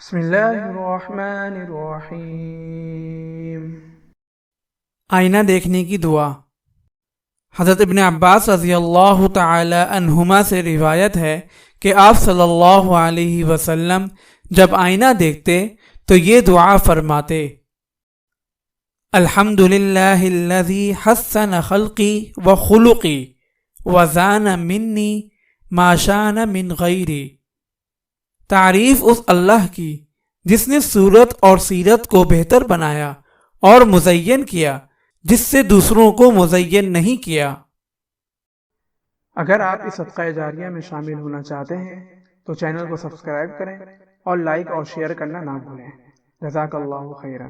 بسم اللہ الرحمن الرحیم۔ آئینہ دیکھنے کی دعا۔ حضرت ابن عباس رضی اللہ تعالی عنہما سے روایت ہے کہ آپ صلی اللہ علیہ وسلم جب آئینہ دیکھتے تو یہ دعا فرماتے: الحمدللہ الذی حسن خلقی و خلقی وزان منی ما شان من غیری۔ تعریف اس اللہ کی جس نے صورت اور سیرت کو بہتر بنایا اور مزین کیا جس سے دوسروں کو مزین نہیں کیا۔ اگر آپ اس صدقہ جاریہ میں شامل ہونا چاہتے ہیں تو چینل کو سبسکرائب کریں اور لائک اور شیئر کرنا نہ بھولیں۔ جزاک اللہ خیرا۔